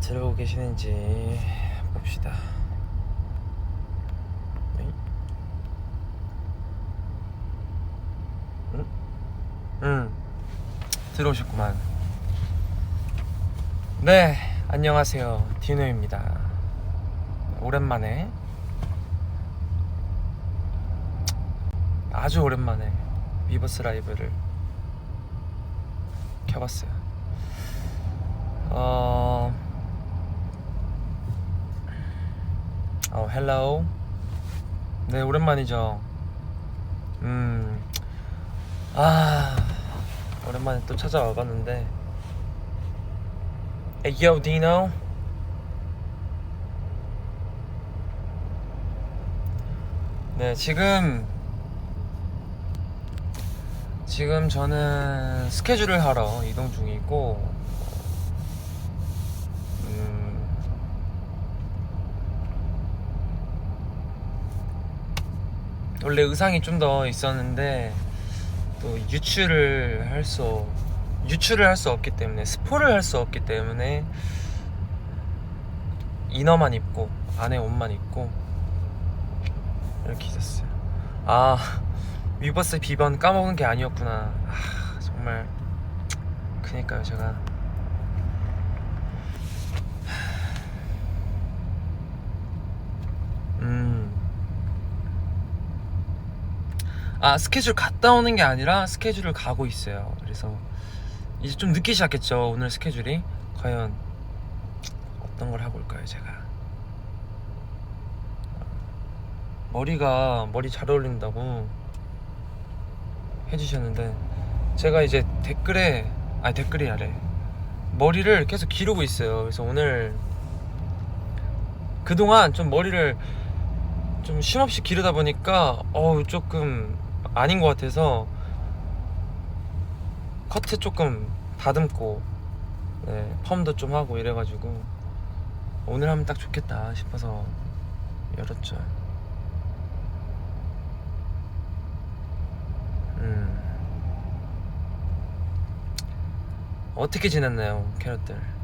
들어오고 계시는지 봅시다. 들어오셨구만. 네, 안녕하세요. 디노입니다. 오랜만에, 아주 오랜만에 위버스 라이브를 켜봤어요. 헬로우. 네, 오랜만이죠. 오랜만에 또 찾아와봤는데, Yo, Dino. 네, 지금 저는 스케줄을 하러 이동 중이고, 원래 의상이 좀 더 있었는데 또 유출을 할 수 없기 때문에, 스포를 할 수 없기 때문에 이너만 입고 안에 옷만 입고 이렇게 있었어요. 위버스 비번 까먹은 게 아니었구나. 정말 그니까요. 제가 스케줄 갔다 오는 게 아니라 스케줄을 가고 있어요. 그래서 이제 좀 늦기 시작했죠. 오늘 스케줄이 과연 어떤 걸 하고 올까요? 제가 머리 잘 어울린다고 해주셨는데, 제가 이제 댓글이 아래 머리를 계속 기르고 있어요. 그래서 오늘 그동안 좀 머리를 좀 쉼없이 기르다 보니까 조금 아닌 것 같아서 커트 조금 다듬고, 네, 펌도 좀 하고 이래가지고 오늘 하면 딱 좋겠다 싶어서 열었죠. 어떻게 지냈나요, 캐럿들?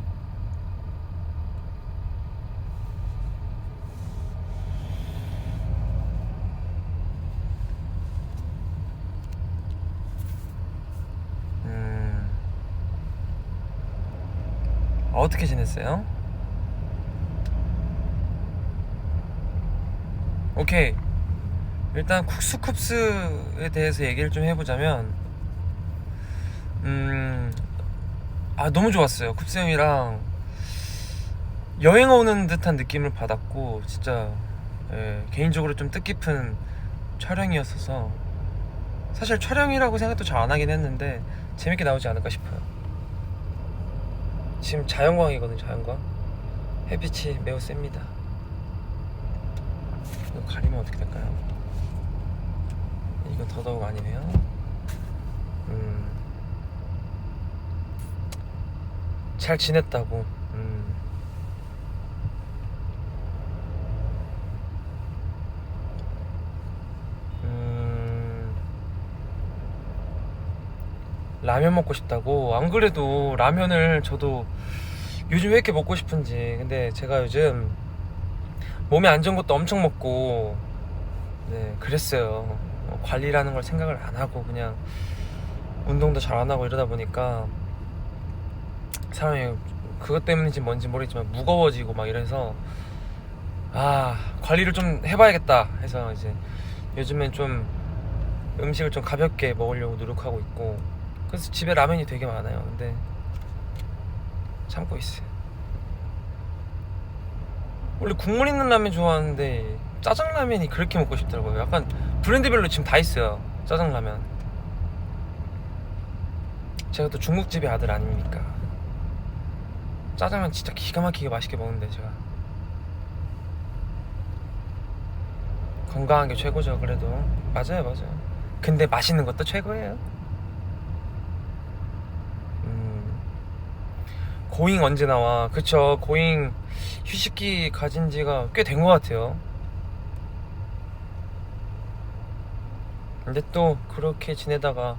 어떻게 지냈어요? 오케이, 일단 쿡스쿱스에 대해서 얘기를 좀 해보자면, 너무 좋았어요. 쿱스 형이랑 여행 오는 듯한 느낌을 받았고, 진짜 개인적으로 좀 뜻깊은 촬영이었어서, 사실 촬영이라고 생각도 잘 안 하긴 했는데 재밌게 나오지 않을까 싶어요. 지금 자연광이거든요. 자연광, 햇빛이 매우 셉니다. 이거 가리면 어떻게 될까요? 이건 더더욱 아니네요. 잘 지냈다고. 라면 먹고 싶다고. 안 그래도 라면을 저도 요즘 왜 이렇게 먹고 싶은지. 근데 제가 요즘 몸에 안 좋은 것도 엄청 먹고, 네, 그랬어요. 관리라는 걸 생각을 안 하고 그냥 운동도 잘 안 하고 이러다 보니까 사람이, 그것 때문인지 뭔지 모르겠지만 무거워지고 막 이래서, 관리를 좀 해봐야겠다 해서 이제 요즘엔 좀 음식을 좀 가볍게 먹으려고 노력하고 있고, 그래서 집에 라면이 되게 많아요. 근데 참고 있어요. 원래 국물 있는 라면 좋아하는데 짜장라면이 그렇게 먹고 싶더라고요. 약간 브랜드별로 지금 다 있어요, 짜장라면. 제가 또 중국집의 아들 아닙니까. 짜장면 진짜 기가 막히게 맛있게 먹는데, 제가 건강한 게 최고죠. 그래도 맞아요. 근데 맛있는 것도 최고예요. 고잉 언제 나와? 그쵸, 고잉 휴식기 가진 지가 꽤 된 것 같아요. 근데 또 그렇게 지내다가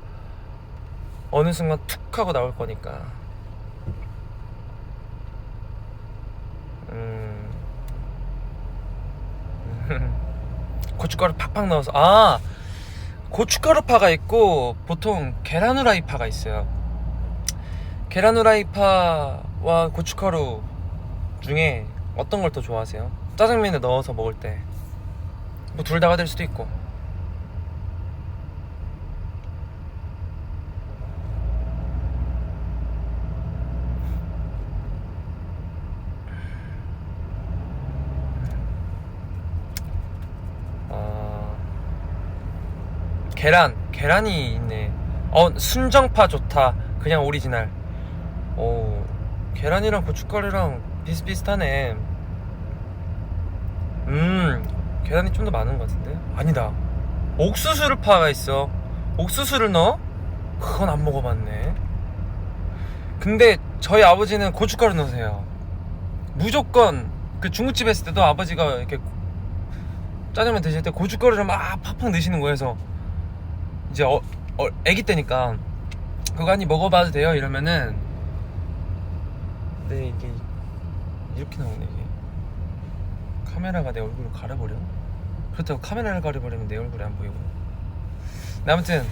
어느 순간 툭 하고 나올 거니까. 음. 고춧가루 팍팍 넣어서. 아, 고춧가루 파가 있고 보통 계란 후라이 파가 있어요. 계란 후라이 파와 고춧가루 중에 어떤 걸 더 좋아하세요? 짜장면에 넣어서 먹을 때 뭐 둘 다가 될 수도 있고. 계란이 있네. 순정파 좋다. 그냥 오리지널. 오, 계란이랑 고춧가루랑 비슷비슷하네. 계란이 좀 더 많은 것 같은데? 아니다. 옥수수를 파가 있어. 옥수수를 넣어? 그건 안 먹어봤네. 근데 저희 아버지는 고춧가루 넣으세요. 무조건. 그 중국집 했을 때도 아버지가 이렇게 짜장면 드실 때 고춧가루를 막 팍팍 넣으시는 거여서 이제 애기 때니까 그거 한 입 먹어봐도 돼요 이러면은, 네, 이게 이렇게 나오네. 이게 카메라가 내 얼굴을 가려버려. 그렇다고 카메라를 가려버리면 내 얼굴이 안 보이고. 근데 아무튼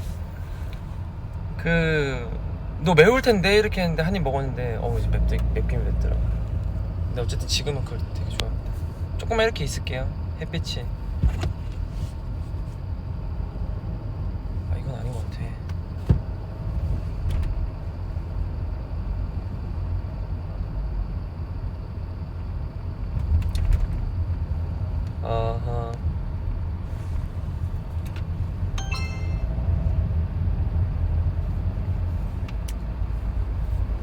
너 매울 텐데 이렇게 했는데 한 입 먹었는데 이제 맵긴 맵더라고. 근데 어쨌든 지금은 그걸 되게 좋아합니다. 조금만 이렇게 있을게요. 햇빛이. 이건 아닌 것 같아. 아하.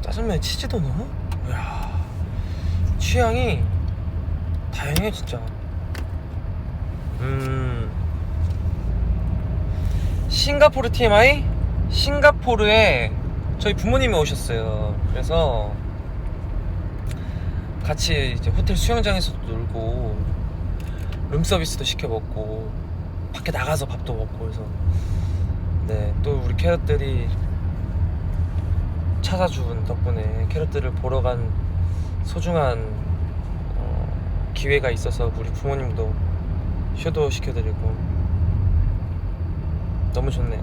짜장면에 치즈도 넣어? 이야, 취향이 다양해 진짜. 싱가포르 TMI? 싱가포르에 저희 부모님이 오셨어요. 그래서 같이 이제 호텔 수영장에서도 놀고 룸서비스도 시켜 먹고 밖에 나가서 밥도 먹고. 그래서 네, 또 우리 캐럿들이 찾아준 덕분에 캐럿들을 보러 간 소중한 기회가 있어서 우리 부모님도 효도 시켜드리고 너무 좋네요.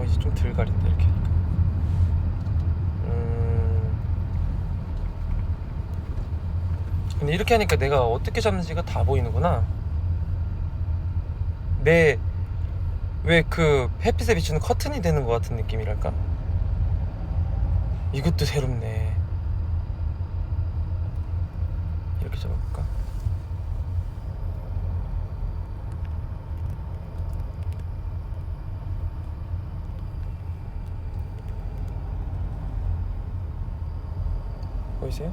이제 좀 덜 가린다 이렇게 하니까. 근데 이렇게 하니까 내가 어떻게 잡는지가 다 보이는구나. 왜 그 햇빛에 비추는 커튼이 되는 것 같은 느낌이랄까? 이것도 새롭네. 이렇게 잡아볼까? 보이세요?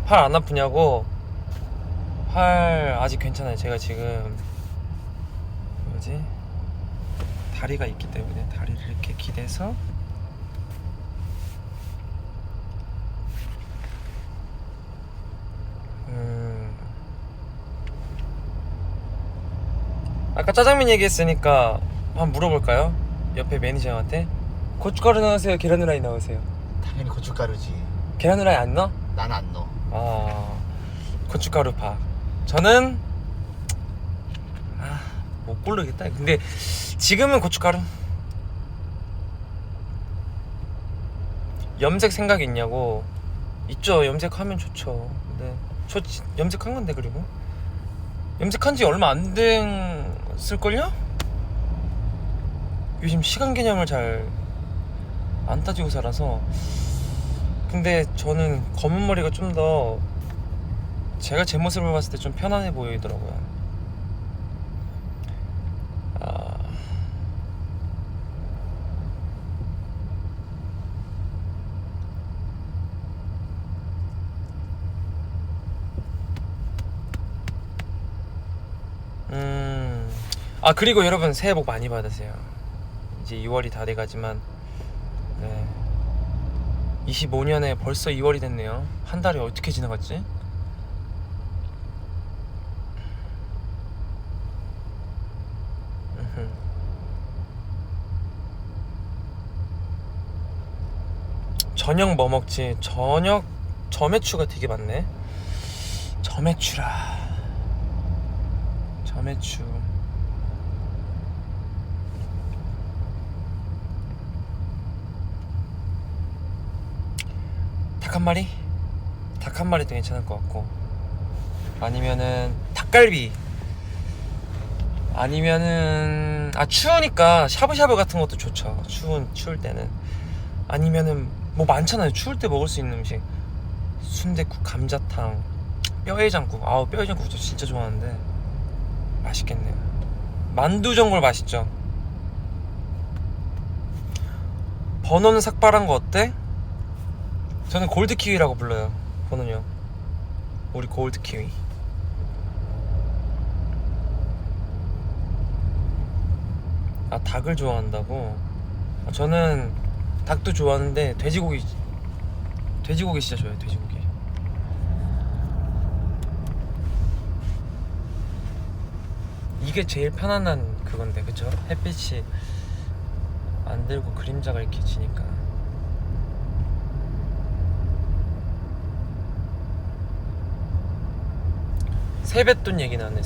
팔 안 아프냐고? 팔 아직 괜찮아요. 제가 지금 뭐지? 다리가 있기 때문에 다리를 이렇게 기대서 아까 짜장면 얘기했으니까 한번 물어볼까요? 옆에 매니저한테. 고춧가루 넣으세요? 계란 후라이 넣으세요? 당연히 고춧가루지. 계란 후라이 안 넣어? 난 안 넣어. 고춧가루 파. 저는 못 고르겠다. 근데 지금은 고춧가루. 염색 생각 있냐고. 있죠. 염색하면 좋죠. 근데 저 염색한 건데. 그리고 염색한 지 얼마 안 됐을걸요? 요즘 시간 개념을 잘 안 따지고 살아서. 근데 저는 검은 머리가 좀 더 제가 제 모습을 봤을 때 좀 편안해 보이더라고요. 그리고 여러분 새해 복 많이 받으세요. 이제 2월이 다 돼가지만 네. 25년에 벌써 2월이 됐네요. 한 달이 어떻게 지나갔지? 음흠. 저녁 뭐 먹지? 저녁 점액추가 되게 많네. 점액추라. 점액추. 닭 한 마리? 닭 한 마리도 괜찮을 것 같고, 아니면은 닭갈비, 아니면은 추우니까 샤브샤브 같은 것도 좋죠. 추울 때는. 아니면은 뭐 많잖아요. 추울 때 먹을 수 있는 음식. 순댓국, 감자탕, 뼈해장국. 뼈해장국 저 진짜 좋아하는데 맛있겠네요. 만두전골 맛있죠. 번호는 삭발한 거 어때? 저는 골드키위라고 불러요. 번호요. 우리 골드키위. 닭을 좋아한다고? 저는 닭도 좋아하는데 돼지고기 진짜 좋아해요. 돼지고기. 이게 제일 편안한 그건데, 그쵸? 햇빛이 안 들고 그림자가 이렇게 지니까. 세뱃돈 얘기 나왔네.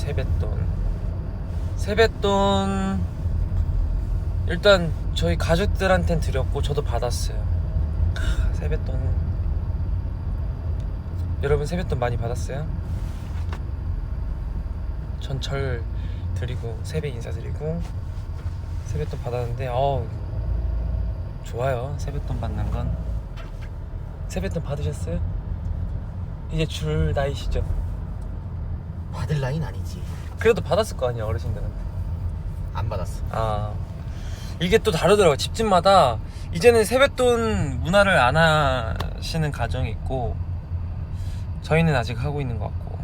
세뱃돈 일단 저희 가족들한텐 드렸고 저도 받았어요. 세뱃돈. 여러분 세뱃돈 많이 받았어요? 전 절 드리고 세배 인사드리고 세뱃돈 받았는데 좋아요. 세뱃돈 받는 건. 세뱃돈 받으셨어요? 이제 줄 나이시죠? 받을 나이는 아니지. 그래도 받았을 거 아니야, 어르신들한테. 안 받았어. 이게 또 다르더라고요. 집집마다 이제는 세뱃돈 문화를 안 하시는 가정이 있고, 저희는 아직 하고 있는 것 같고.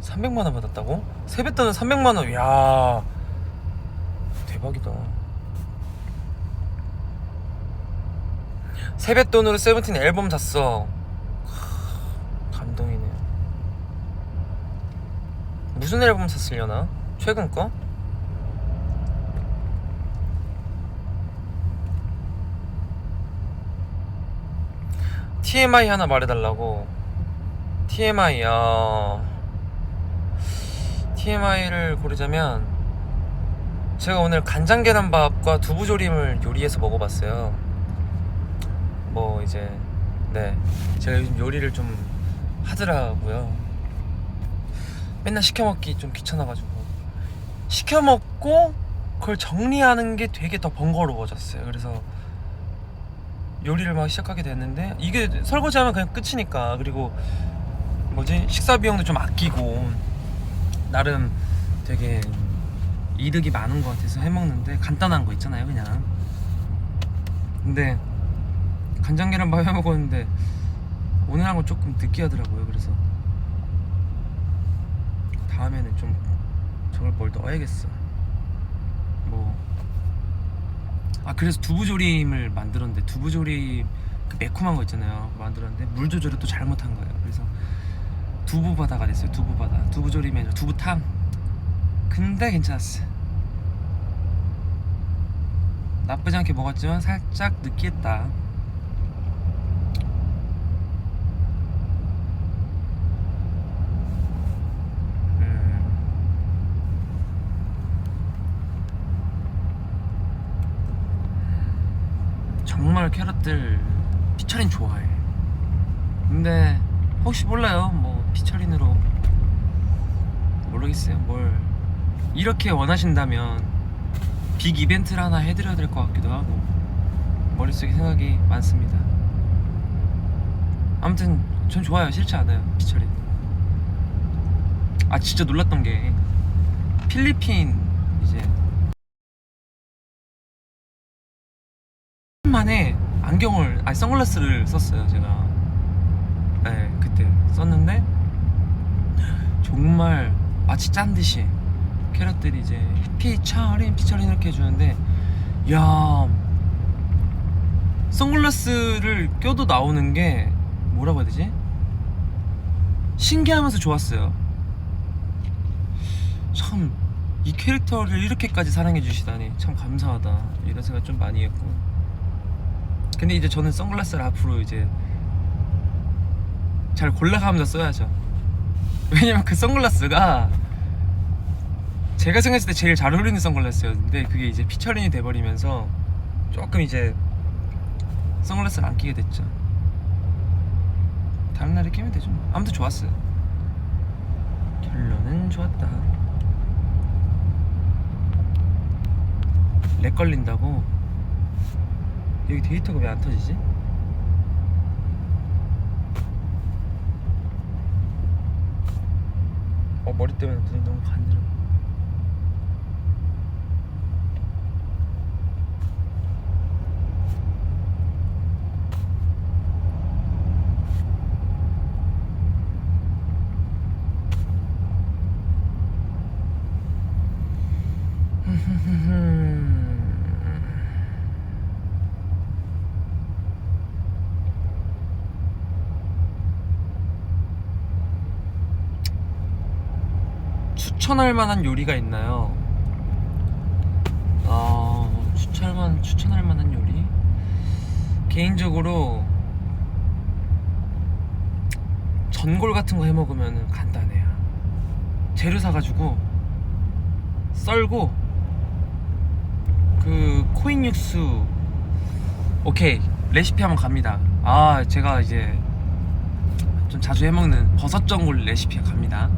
300만 원 받았다고? 세뱃돈은 300만 원. 이야, 대박이다. 세뱃돈으로 세븐틴 앨범 샀어. 감동이네요. 무슨 앨범 샀으려나? 최근 거? TMI 하나 말해달라고. TMI를 고르자면, 제가 오늘 간장 계란밥과 두부조림을 요리해서 먹어봤어요. 뭐 이제 제가 요즘 요리를 좀 하더라고요. 맨날 시켜먹기 좀 귀찮아가지고 시켜먹고 그걸 정리하는 게 되게 더 번거로워졌어요. 그래서 요리를 막 시작하게 됐는데, 이게 설거지하면 그냥 끝이니까. 그리고 식사 비용도 좀 아끼고 나름 되게 이득이 많은 것 같아서 해먹는데, 간단한 거 있잖아요 그냥. 근데 간장 계란밥 해먹었는데 오늘 한 건 조금 느끼하더라고요. 그래서 다음에는 좀 저걸 뭘 넣어야겠어. 그래서 두부조림을 만들었는데, 두부조림 그 매콤한 거 있잖아요, 만들었는데 물 조절을 또 잘못한 거예요. 그래서 두부바다가 됐어요. 두부조림이 아니라 두부탕. 근데 괜찮았어. 나쁘지 않게 먹었지만 살짝 느끼했다. 정말 캐럿들 피처링 좋아해. 근데 혹시 몰라요, 피처링으로 모르겠어요. 뭘 이렇게 원하신다면 빅 이벤트를 하나 해드려야 될 것 같기도 하고, 머릿속에 생각이 많습니다. 아무튼 전 좋아요. 싫지 않아요, 피처링. 진짜 놀랐던 게, 필리핀 이제 만에 선글라스를 썼어요, 제가. 그때 썼는데 정말 마치 짠 듯이 캐럿들이 이제 피처링 이렇게 해주는데, 야, 선글라스를 껴도 나오는 게 뭐라고 해야 되지? 신기하면서 좋았어요. 참, 이 캐릭터를 이렇게까지 사랑해 주시다니 참 감사하다, 이런 생각 좀 많이 했고. 근데 이제 저는 선글라스를 앞으로 이제 잘 골라가면서 써야죠. 왜냐면 그 선글라스가 제가 생각했을 때 제일 잘 어울리는 선글라스였는데, 그게 이제 피처링이 돼버리면서 조금 이제 선글라스를 안 끼게 됐죠. 다른 날에 끼면 되죠. 아무튼 좋았어요. 결론은 좋았다. 렉 걸린다고? 여기 데이터가 왜 안 터지지? 머리 때문에 눈이 너무 간지러워. 추천할 만한 요리가 있나요? 추천할 만한 요리? 개인적으로 전골 같은 거 해 먹으면 간단해요. 재료 사가지고 썰고, 그 코인 육수, 오케이, 레시피 한번 갑니다. 제가 이제 좀 자주 해먹는 버섯 전골 레시피가 갑니다.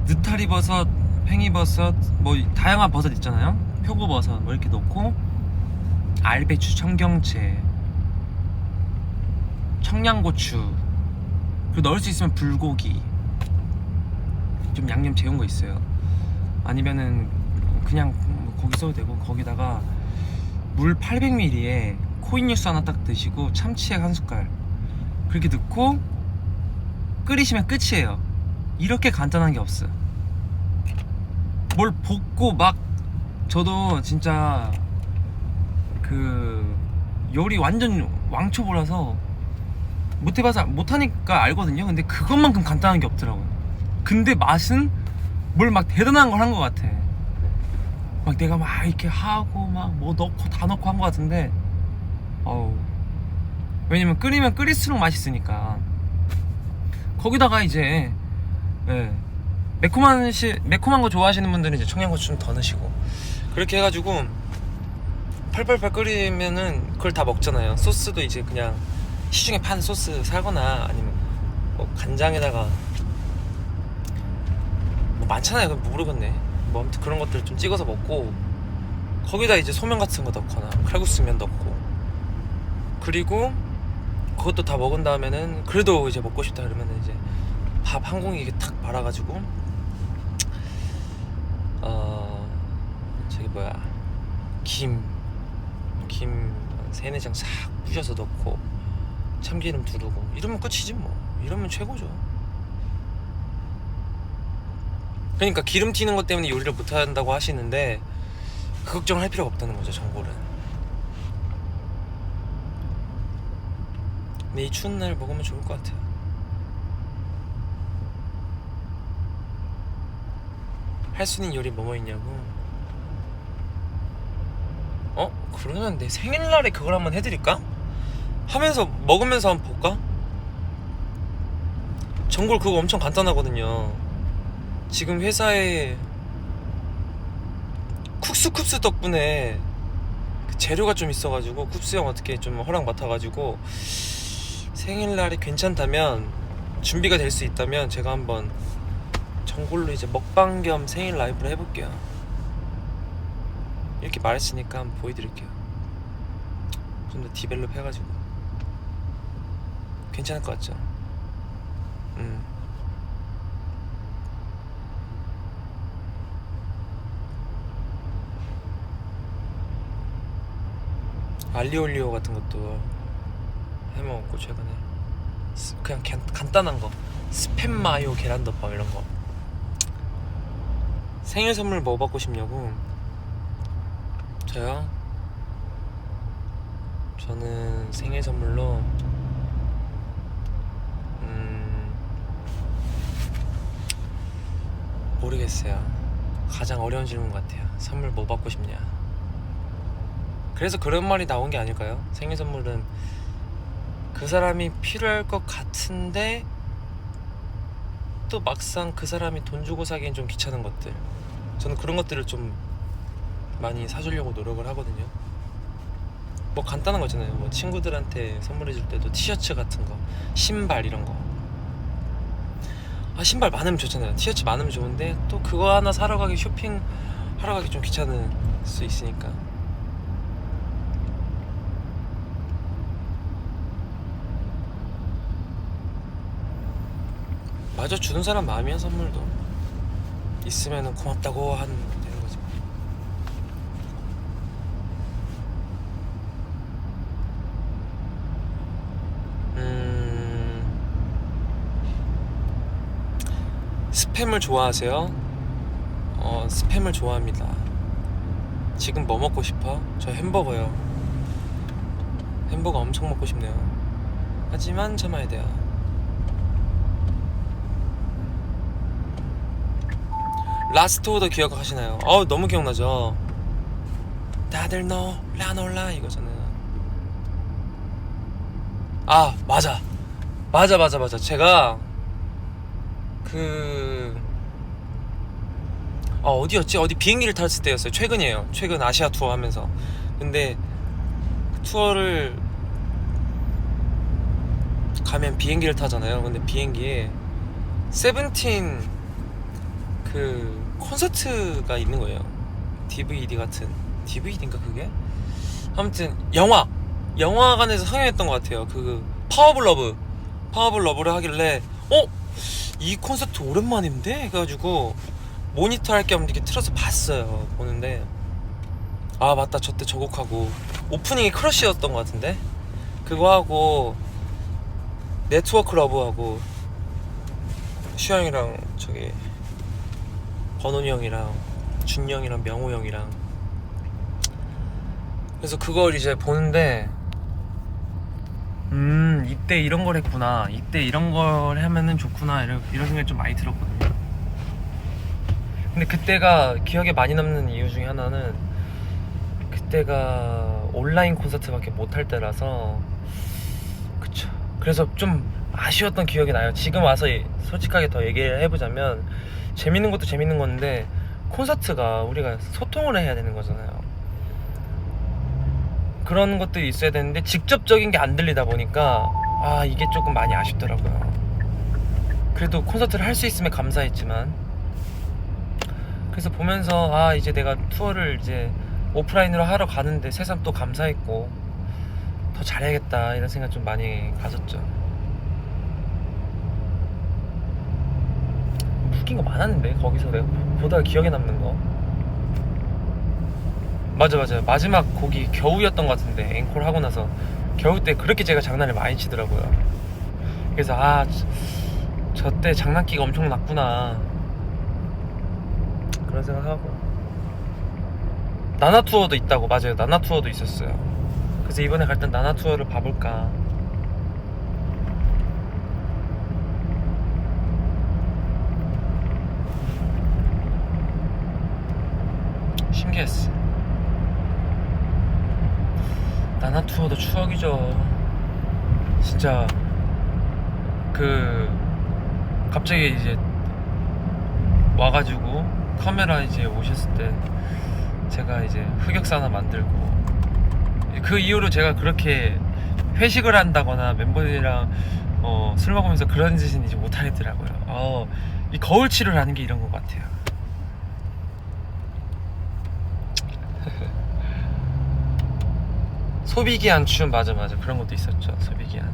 느타리 버섯, 팽이버섯, 뭐 다양한 버섯 있잖아요. 표고버섯 뭐 이렇게 넣고, 알배추, 청경채, 청양고추, 그리고 넣을 수 있으면 불고기, 좀 양념 재운 거 있어요. 아니면은 그냥 고기 써도 되고, 거기다가 물 800ml에 코인 육수 하나 딱 드시고 참치액 한 숟갈 그렇게 넣고 끓이시면 끝이에요. 이렇게 간단한 게 없어요. 뭘 볶고 막, 저도 진짜 그 요리 완전 왕초보라서 못해봐서 못하니까 알거든요. 근데 그것만큼 간단한 게 없더라고요. 근데 맛은 뭘 막 대단한 걸 한 것 같아. 막 내가 막 이렇게 하고 막 뭐 넣고 다 넣고 한 것 같은데, 왜냐면 끓이면 끓일수록 맛있으니까. 거기다가 이제 매콤한 거 좋아하시는 분들은 이제 청양고추 좀 더 넣으시고, 그렇게 해가지고 팔팔팔 끓이면은 그걸 다 먹잖아요. 소스도 이제 그냥 시중에 파는 소스 사거나, 아니면 뭐 간장에다가 뭐 많잖아요. 모르겠네. 뭐 아무튼 그런 것들 좀 찍어서 먹고, 거기다 이제 소면 같은 거 넣거나 칼국수면 넣고, 그리고 그것도 다 먹은 다음에는 그래도 이제 먹고 싶다 그러면은 이제 밥 한 공기 이렇게 탁 말아가지고, 저기 뭐야, 김 3-4장 싹 부셔서 넣고 참기름 두르고, 이러면 끝이지 뭐. 이러면 최고죠. 그러니까 기름 튀는 것 때문에 요리를 못한다고 하시는데, 그 걱정을 할 필요가 없다는 거죠, 전골은. 근데 이 추운 날 먹으면 좋을 것 같아요. 할 수 있는 요리 뭐뭐 있냐고? 그러면 내 생일날에 그걸 한번 해드릴까? 하면서 먹으면서 한번 볼까? 전골 그거 엄청 간단하거든요. 지금 회사에 쿱스 덕분에 그 재료가 좀 있어가지고, 쿱스 형 어떻게 좀 허락 맡아가지고, 생일날이 괜찮다면, 준비가 될 수 있다면 제가 한번 전골로 이제 먹방 겸 생일 라이브를 해볼게요. 이렇게 말했으니까 한번 보여드릴게요. 좀 더 디벨롭 해가지고 괜찮을 것 같죠? 알리올리오 같은 것도 해먹었고, 최근에 그냥 간단한 거 스팸 마요 계란덮밥 이런 거 생일 선물 뭐 받고 싶냐고. 저요? 저는 생일 선물로 모르겠어요. 가장 어려운 질문 같아요. 선물 뭐 받고 싶냐. 그래서 그런 말이 나온 게 아닐까요? 생일 선물은 그 사람이 필요할 것 같은데 또 막상 그 사람이 돈 주고 사기엔 좀 귀찮은 것들. 저는 그런 것들을 좀 많이 사주려고 노력을 하거든요. 뭐 간단한 거 있잖아요. 뭐 친구들한테 선물해 줄 때도 티셔츠 같은 거, 신발 이런 거. 아, 신발 많으면 좋잖아요. 티셔츠 많으면 좋은데 또 그거 하나 사러 가기, 쇼핑 하러 가기 좀 귀찮을 수 있으니까. 마저 주는 사람 마음이야. 선물도 있으면 고맙다고 하는 되는 거지. 스팸을 좋아하세요? 스팸을 좋아합니다. 지금 뭐 먹고 싶어? 저 햄버거요. 햄버거 엄청 먹고 싶네요. 하지만 참아야 돼요. 라스트 오더 기억하시나요? 너무 기억나죠? 다들 너 라놀라 이거잖아요. 아, 맞아. 제가 어디였지? 어디 비행기를 탔을 때였어요. 최근이에요. 최근 아시아 투어 하면서. 근데 그 투어를 가면 비행기를 타잖아요. 근데 비행기에 세븐틴 그 콘서트가 있는 거예요. DVD 같은. DVD인가 그게? 아무튼 영화관에서 상영했던 것 같아요. 그 파워블 러브를 하길래 이 콘서트 오랜만인데? 해가지고 모니터 할 겸 이렇게 틀어서 봤어요. 보는데 아 맞다, 저 때 저 곡하고 오프닝이 크러쉬였던 것 같은데, 그거 하고 네트워크 러브하고 슈 형이랑 저기 번원이 형이랑 준이 형이랑 명호 형이랑. 그래서 그걸 이제 보는데 이때 이런 걸 했구나, 이때 이런 걸 하면은 좋구나, 이런 생각이 좀 많이 들었거든요. 근데 그때가 기억에 많이 남는 이유 중에 하나는 그때가 온라인 콘서트밖에 못 할 때라서. 그쵸. 그래서 좀 아쉬웠던 기억이 나요. 지금 와서 솔직하게 더 얘기를 해보자면 재밌는 것도 재밌는 건데 콘서트가 우리가 소통을 해야 되는 거잖아요. 그런 것들이 있어야 되는데 직접적인 게 안 들리다 보니까 이게 조금 많이 아쉽더라고요. 그래도 콘서트를 할 수 있으면 감사했지만, 그래서 보면서 이제 내가 투어를 이제 오프라인으로 하러 가는데 새삼 또 감사했고 더 잘해야겠다 이런 생각 좀 많이 가졌죠. 웃긴 거 많았는데 거기서 내가 보다가 기억에 남는 거. 맞아요. 마지막 곡이 겨우였던 것 같은데, 앵콜 하고 나서 겨우 때 그렇게 제가 장난을 많이 치더라고요. 그래서 저 때 장난기가 엄청 났구나 그런 생각하고. 나나 투어도 있다고. 맞아요, 나나 투어도 있었어요. 그래서 이번에 갈 땐 나나 투어를 봐볼까. 신기했어. 나나 투어도 추억이죠. 진짜 갑자기 이제 와가지고 카메라 이제 오셨을 때 제가 이제 흑역사 하나 만들고, 그 이후로 제가 그렇게 회식을 한다거나 멤버들이랑 술 먹으면서 그런 짓은 이제 못 하겠더라고요. 이 거울치료를 하는 게 이런 것 같아요. 소비기한 춤. 맞아 그런 것도 있었죠. 소비기한.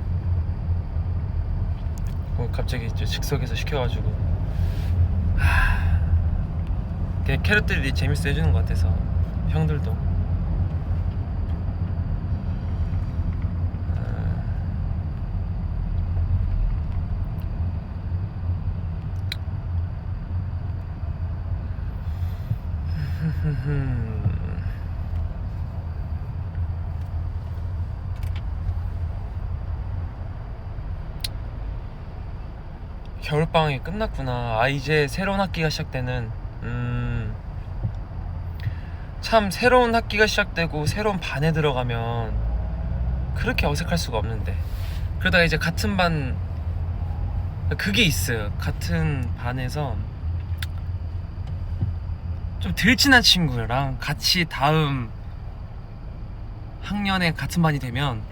갑자기 이제 즉석에서 시켜가지고 되게 캐럿들이 재밌어 해주는 것 같아서, 형들도. 겨울방학이 끝났구나. 아, 이제 새로운 학기가 시작되는. 참 새로운 학기가 시작되고 새로운 반에 들어가면 그렇게 어색할 수가 없는데, 그러다가 이제 같은 반, 그게 있어요. 같은 반에서 좀 덜 친한 친구랑 같이 다음 학년에 같은 반이 되면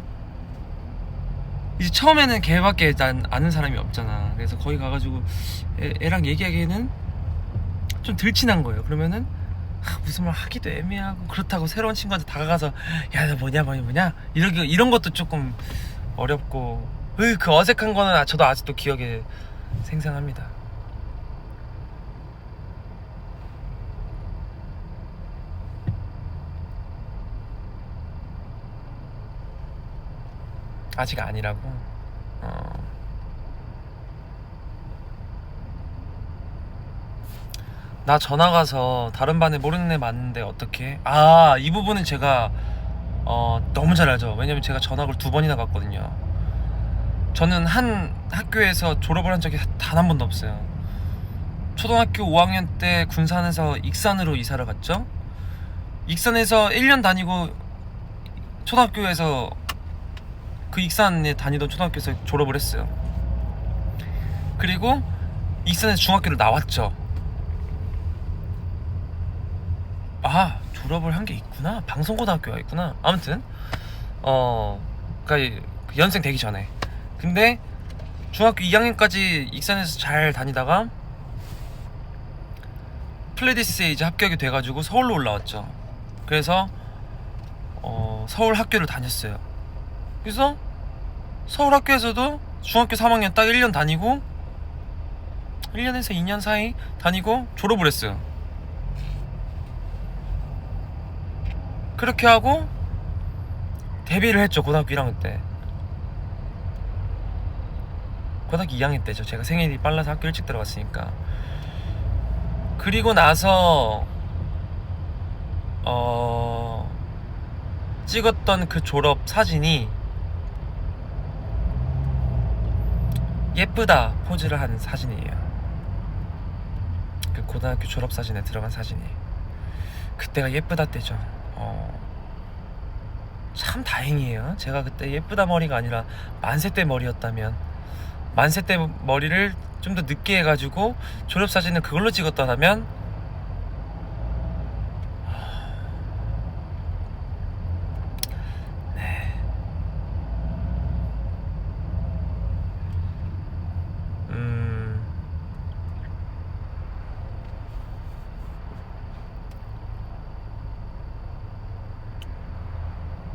이제 처음에는 걔밖에 난 아는 사람이 없잖아. 그래서 거기 가가지고 애랑 얘기하기에는 좀 덜 친한 거예요. 그러면은 무슨 말 하기도 애매하고, 그렇다고 새로운 친구한테 다가가서 야 너 뭐냐 이런 것도 조금 어렵고, 그 어색한 거는 저도 아직도 기억에 생생합니다. 아직 아니라고? 나 전화 가서 다른 반에 모르는 애 맞는데 어떡해? 아, 이 부분은 제가 너무 잘 알죠. 왜냐면 제가 전학을 2번이나 갔거든요. 저는 한 학교에서 졸업을 한 적이 단 한 번도 없어요. 초등학교 5학년 때 군산에서 익산으로 이사를 갔죠. 익산에서 1년 다니고 초등학교에서, 그 익산에 다니던 초등학교에서 졸업을 했어요. 그리고 익산에서 중학교를 나왔죠. 아, 졸업을 한 게 있구나. 방송고등학교가 있구나. 아무튼 그러니까 그 연생 되기 전에. 근데 중학교 2학년까지 익산에서 잘 다니다가 플레디스에 이제 합격이 돼가지고 서울로 올라왔죠. 그래서 서울 학교를 다녔어요. 그래서 서울 학교에서도 중학교 3학년 딱 1년 다니고, 1년에서 2년 사이 다니고 졸업을 했어요. 그렇게 하고 데뷔를 했죠. 고등학교 1학년 때. 고등학교 2학년 때죠. 제가 생일이 빨라서 학교 일찍 들어갔으니까. 그리고 나서 찍었던 그 졸업 사진이 예쁘다 포즈를 한 사진이에요. 그 고등학교 졸업 사진에 들어간 사진이. 그때가 예쁘다 때죠. 참 다행이에요. 제가 그때 예쁘다 머리가 아니라 만세 때 머리였다면, 만세 때 머리를 좀 더 늦게 해가지고 졸업 사진을 그걸로 찍었다면, 네.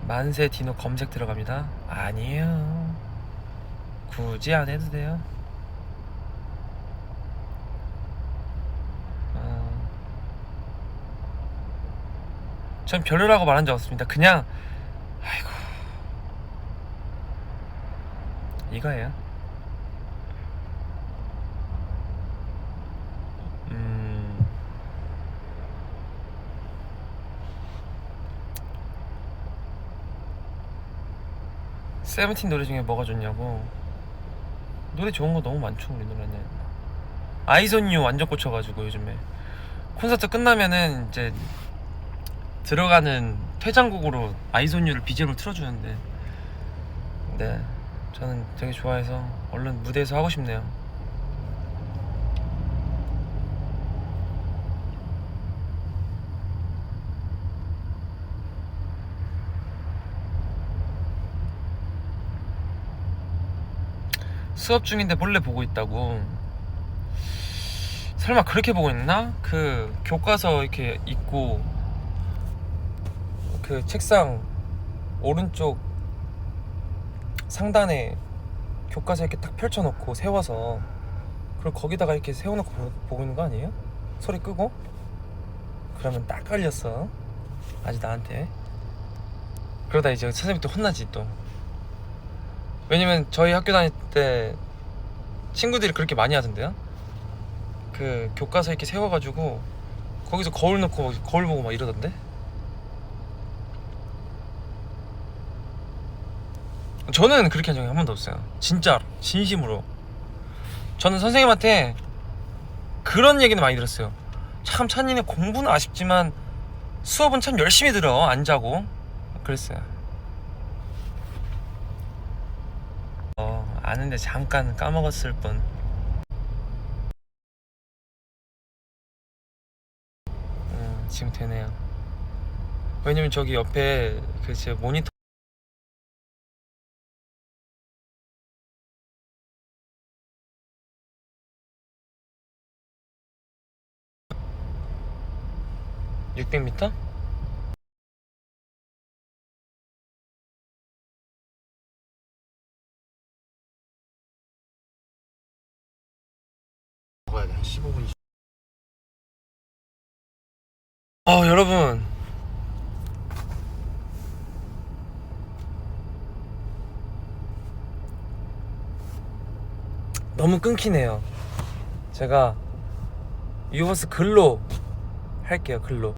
만세 디노 검색 들어갑니다. 아니에요. 굳이 안 해도 돼요. 전 별로라고 말한 적 없습니다. 그냥 아이고 이거예요. 세븐틴 노래 중에 뭐가 좋냐고. 노래 좋은 거 너무 많죠. 우리 노래는 아이존유 완전 꽂혀가지고 요즘에 콘서트 끝나면은 이제 들어가는 퇴장곡으로 아이존유를 BGM으로 틀어주는데, 네, 저는 되게 좋아해서 얼른 무대에서 하고 싶네요. 수업 중인데 몰래 보고 있다고. 설마 그렇게 보고 있나? 그 교과서 이렇게 있고, 그 책상 오른쪽 상단에 교과서 이렇게 딱 펼쳐놓고 세워서, 그리고 거기다가 이렇게 세워놓고 보고 있는 거 아니에요? 소리 끄고? 그러면 딱 걸렸어. 아직 나한테. 그러다 이제 선생님한테 혼나지 또. 왜냐면 저희 학교 다닐 때 친구들이 그렇게 많이 하던데요. 그 교과서 이렇게 세워가지고 거기서 거울 놓고 거울 보고 막 이러던데. 저는 그렇게 한 적이 한 번도 없어요. 진짜 진심으로. 저는 선생님한테 그런 얘기는 많이 들었어요. 참 찬이네 공부는 아쉽지만 수업은 참 열심히 들어 안 자고. 그랬어요. 아는데 잠깐 까먹었을 뿐. 지금 되네요. 왜냐면 저기 옆에 그 제 모니터 (600m) 먹어야 돼. 한 15분. 여러분, 너무 끊기네요. 제가 유버스 글로 할게요. 글로.